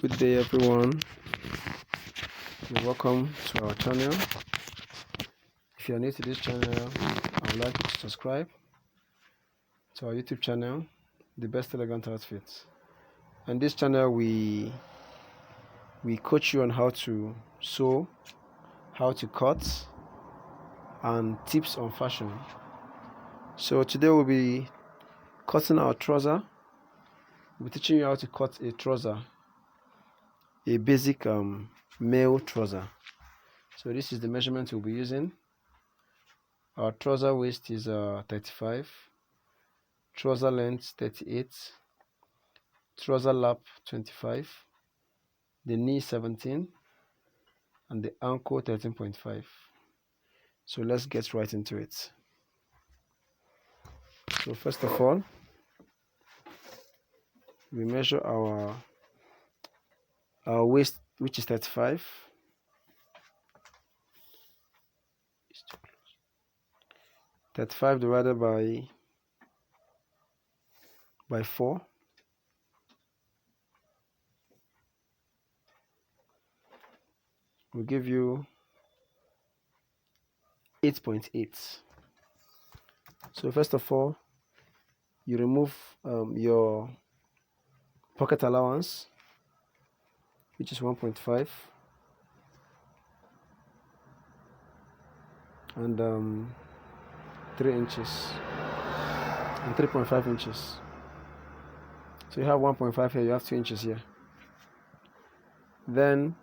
Good day everyone, and welcome to our channel. If you are new to this channel, I would like you to subscribe to our YouTube channel, The Best Elegant Outfits. And this channel we coach you on how to sew, how to cut, and tips on fashion. So today we'll be cutting our trouser. We'll be teaching you how to cut a trouser, a basic male trouser. So this is the measurement we'll be using. Our trouser waist is 35, trouser length 38, trouser lap 25, the knee 17, and the ankle 13.5. So let's get right into it. So first of all, we measure our waist, which is 35. 35 divided by 4 will give you 8.8. So first of all, you remove your pocket allowance, which is 1.5, and 3 inches and 3.5 inches. So you have 1.5 here, you have 2 inches here. Then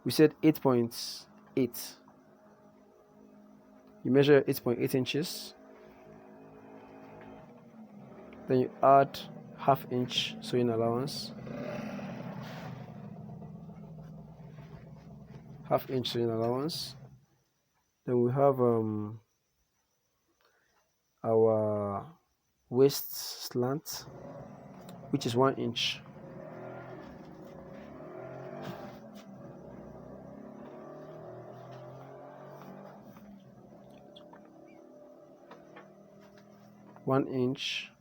we said 8.8. You measure 8.8 inches. Then you add ½ inch sewing allowance. ½ inch sewing allowance. Then we have our waist slant, which is 1 inch. One inch.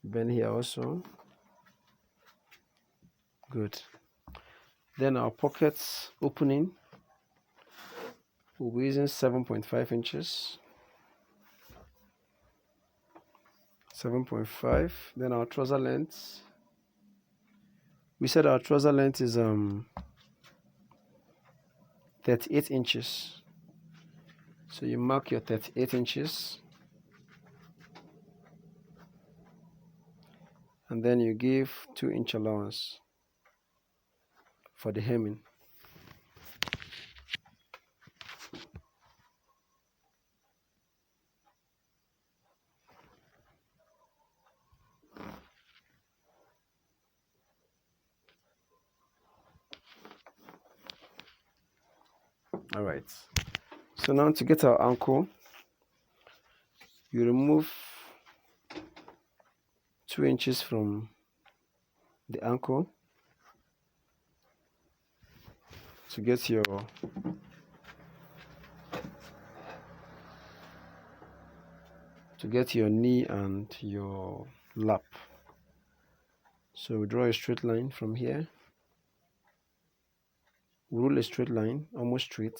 Bend here also. Good. Then our pockets opening, we'll be using 7.5 inches. 7.5. Then our trouser length, we said our trouser length is 38 inches. So you mark your 38 inches, and then you give 2-inch allowance for the hemming. All right. So now to get our ankle, you remove 2 inches from the ankle to get your knee and your lap. So we draw a straight line from here. We rule a straight line, almost straight,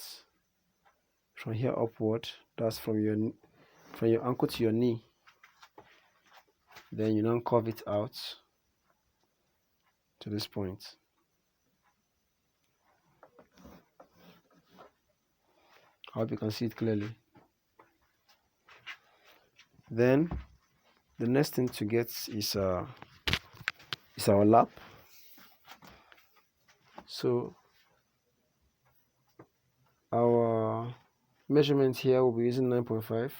from here upward. That's from your ankle to your knee. Then you now curve it out to this point. I hope you can see it clearly. Then the next thing to get is our lap. So our measurement here will be using 9.5.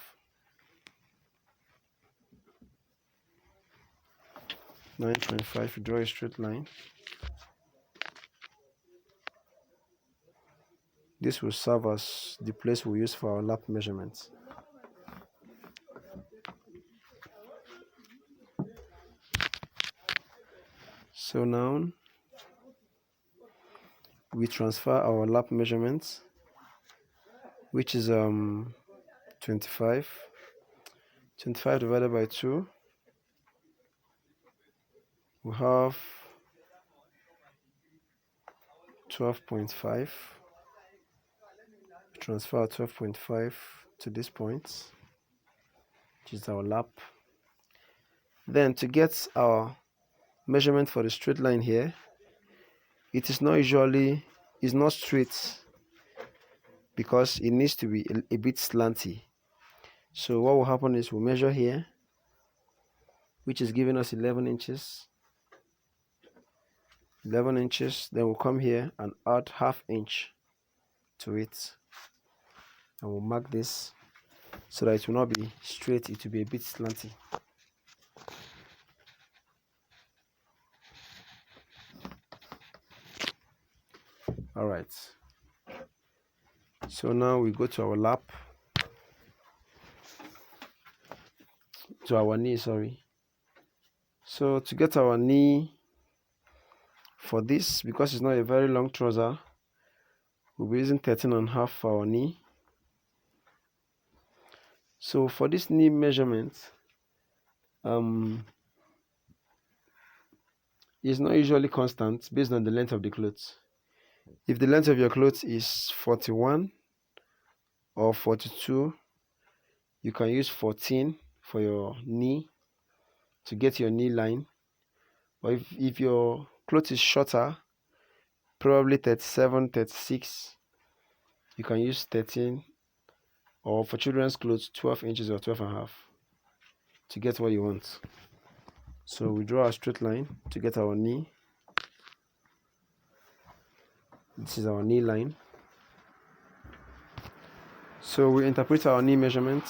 9.5, draw a straight line. This will serve as the place we use for our lap measurements. So now we transfer our lap measurements, which is 25, 25 divided by 2, we have 12.5. Transfer 12.5 to this point, which is our lap. Then to get our measurement for the straight line here, it is not straight because it needs to be a bit slanty. So what will happen is we'll measure here, which is giving us 11 inches. 11 inches, then we'll come here and add ½ inch to it, and we'll mark this so that it will not be straight, it will be a bit slanty. All right, so now we go to our lap, to our knee, sorry. So to get our knee for this, because it's not a very long trouser, we'll be using 13.5 for our knee. So for this knee measurement, it's not usually constant based on the length of the clothes. If the length of your clothes is 41 or 42, you can use 14 for your knee to get your knee line. But if your clothes is shorter, probably 37, 36, you can use 13, or for children's clothes 12 inches or 12.5 to get what you want. So we draw a straight line to get our knee. This is our knee line. So we interpret our knee measurement.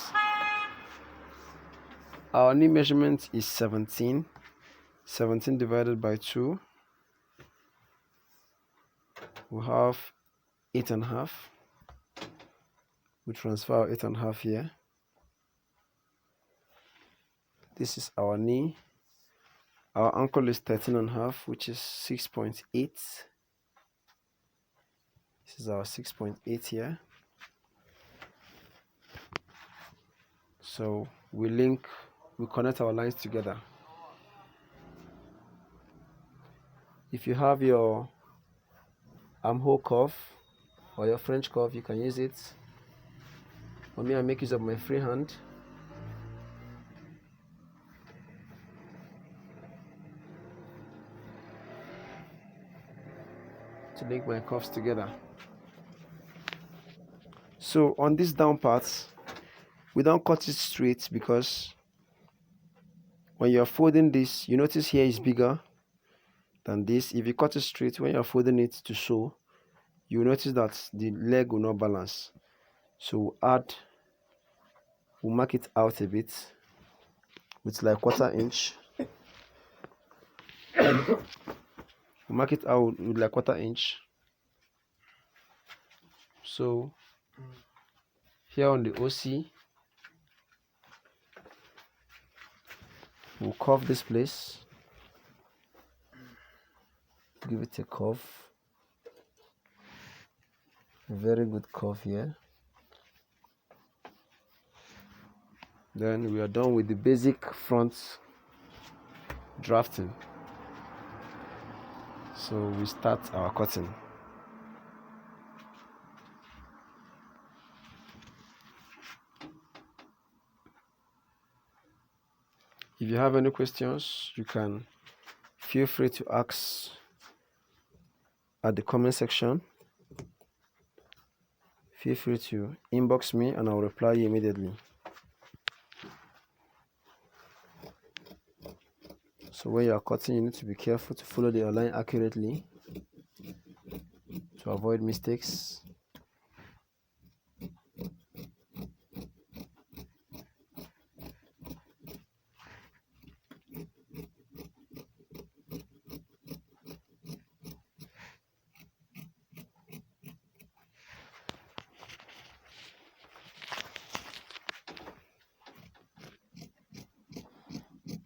Our knee measurement is 17. 17 divided by 2, we have 8.5. We transfer 8.5 here. This is our knee. Our ankle is 13.5, which is 6.8. This is our 6.8 here. So we connect our lines together. If you have your armhole curve or your French curve, you can use it. For me, I make use of my free hand. To link my curves together. So on this down part, we don't cut it straight because when you're folding this, you notice here is bigger than this. If you cut it straight, when you're folding it to sew, you notice that the leg will not balance. So we'll mark it out a bit with like 1/4 inch. We'll mark it out with like 1/4 inch. So here on the OC, we'll curve this place, give it a curve, a very good curve here. Then we are done with the basic front drafting. So we start our cutting. If you have any questions, you can feel free to ask at the comment section. Feel free to inbox me and I'll reply you immediately. So when you are cutting, you need to be careful to follow the line accurately to avoid mistakes.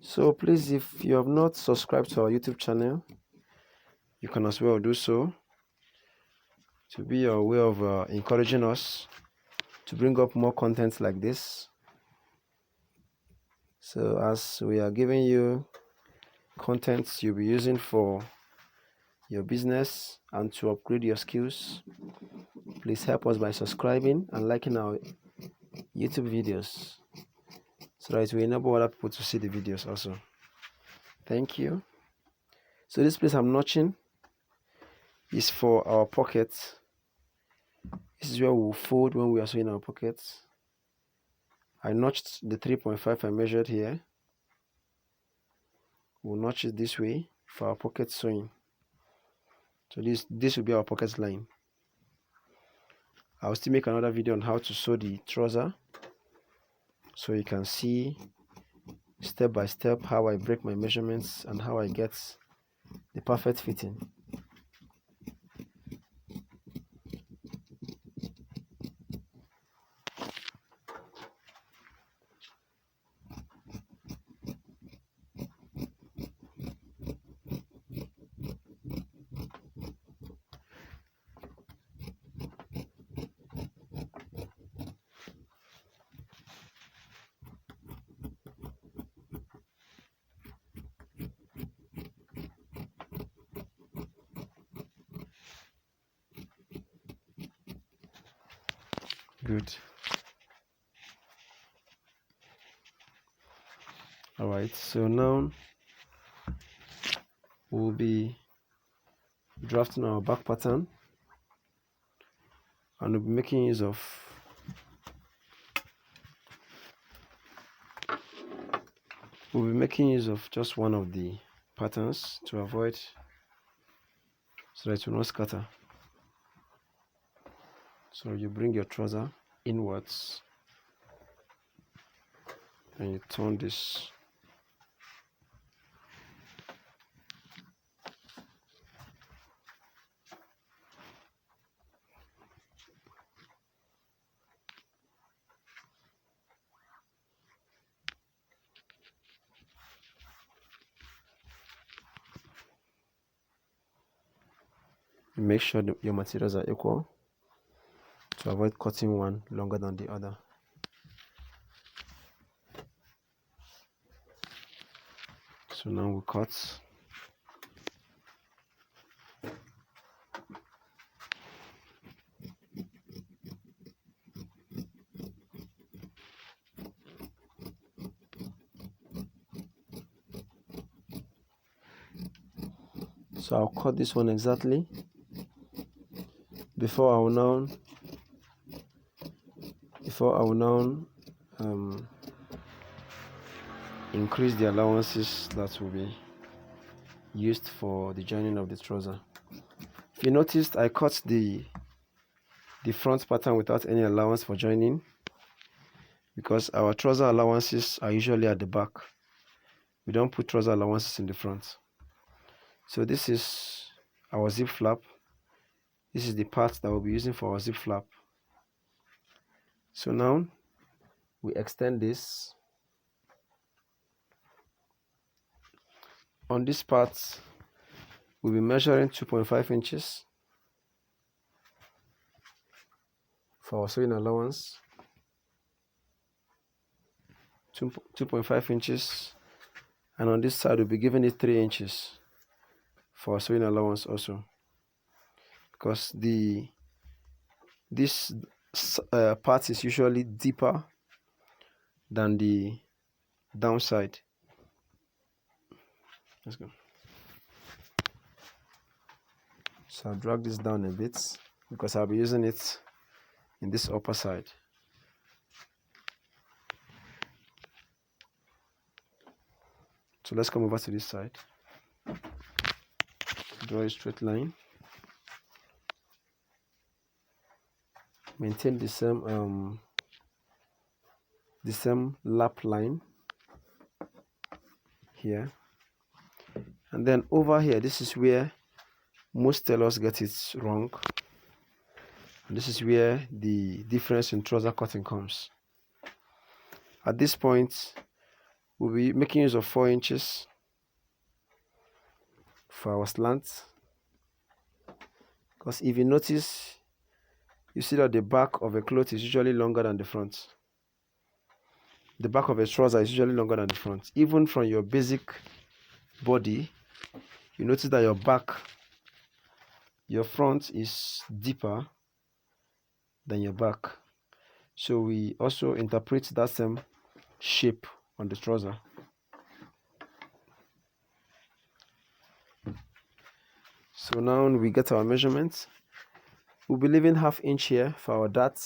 So please, if you have not subscribed to our YouTube channel, you can as well do so to be your way of encouraging us to bring up more content like this. So as we are giving you contents you'll be using for your business and to upgrade your skills, please help us by subscribing and liking our YouTube videos so that it will enable other people to see the videos also. Thank you. So this place I'm notching is for our pockets. This is where we'll fold when we are sewing our pockets. I notched the 3.5 I measured here. We'll notch it this way for our pocket sewing. So this will be our pocket line. I'll still make another video on how to sew the trouser, so you can see step by step how I break my measurements and how I get the perfect fitting. Good. Alright, so now we'll be drafting our back pattern, and we'll be making use of just one of the patterns to avoid, so that it will not scatter. So you bring your trouser inwards and you turn this. Make sure that your materials are equal to avoid cutting one longer than the other. So now we cut. So I'll cut this one exactly. Before I will now increase the allowances that will be used for the joining of the trouser. If you noticed, I cut the front pattern without any allowance for joining, because our trouser allowances are usually at the back. We don't put trouser allowances in the front. So this is our zip flap. This is the part that we'll be using for our zip flap. So now we extend this. On this part, we'll be measuring 2.5 inches for our sewing allowance. 2.5 inches, and on this side we'll be giving it 3 inches for our sewing allowance also, because this part is usually deeper than the downside. Let's go. So I'll drag this down a bit because I'll be using it in this upper side. So let's come over to this side. Draw a straight line. Maintain the same lap line here, and then over here, this is where most tailors get it wrong, and this is where the difference in trouser cutting comes. At this point, we'll be making use of 4 inches for our slant, because if you notice, you see that the back of a cloth is usually longer than the front. the back of a trouser is usually longer than the front. Even from your basic body, you notice that your front is deeper than your back. So we also interpret that same shape on the trouser. So now we get our measurements. We'll be leaving ½ inch here for our dart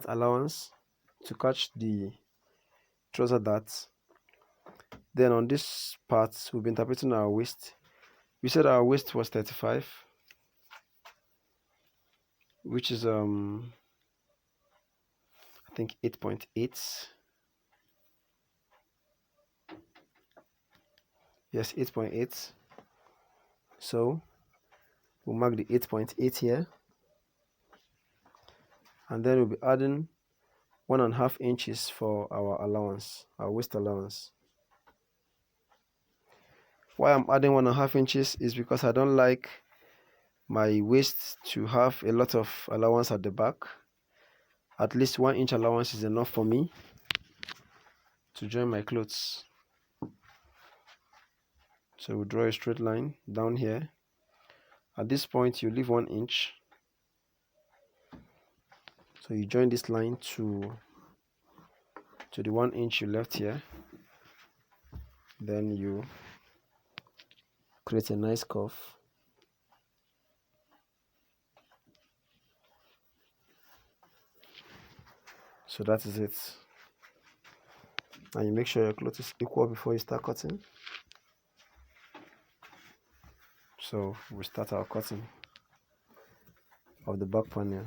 allowance to catch the trouser dart. Then on this part, we'll be interpreting our waist. We said our waist was 35, which is I think 8.8. Yes, 8.8. So we'll mark the 8.8 here, and then we'll be adding 1½ inches for our allowance, our waist allowance. Why I'm adding 1½ inches is because I don't like my waist to have a lot of allowance at the back. At least 1 inch allowance is enough for me to join my clothes. So we'll draw a straight line down here. At this point, you leave 1 inch. So you join this line to the 1 inch you left here. Then you create a nice curve. So that is it. And you make sure your cloth is equal before you start cutting. So we start our cutting of the back panel.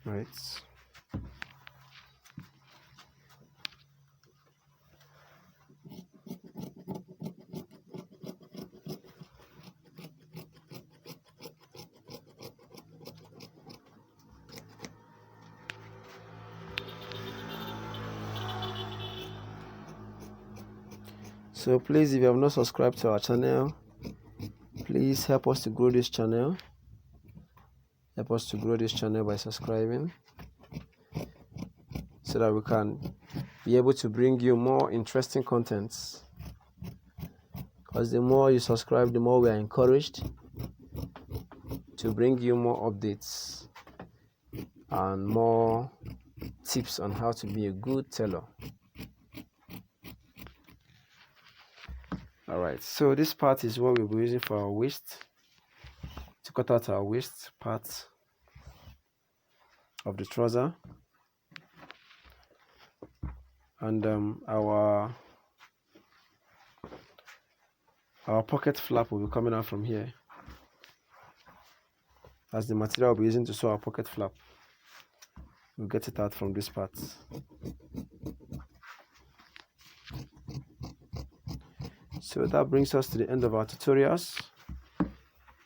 Right. So please, if you have not subscribed to our channel, please help us to grow this channel. Help us to grow this channel by subscribing, so that we can be able to bring you more interesting contents. Because the more you subscribe, the more we are encouraged to bring you more updates and more tips on how to be a good tailor. Alright, so this part is what we'll be using for our waist, to cut out our waist part of the trouser. And our pocket flap will be coming out from here. As the material we'll be using to sew our pocket flap, we'll get it out from this part. So that brings us to the end of our tutorials.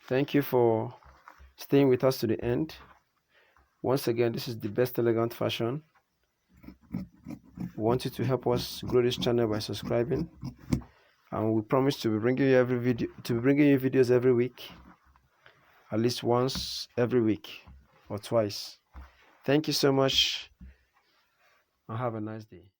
Thank you for staying with us to the end. Once again, this is the Best Elegant Fashion. We want you to help us grow this channel by subscribing, and we promise to be bringing you videos every week, at least once every week or twice. Thank you so much, and have a nice day.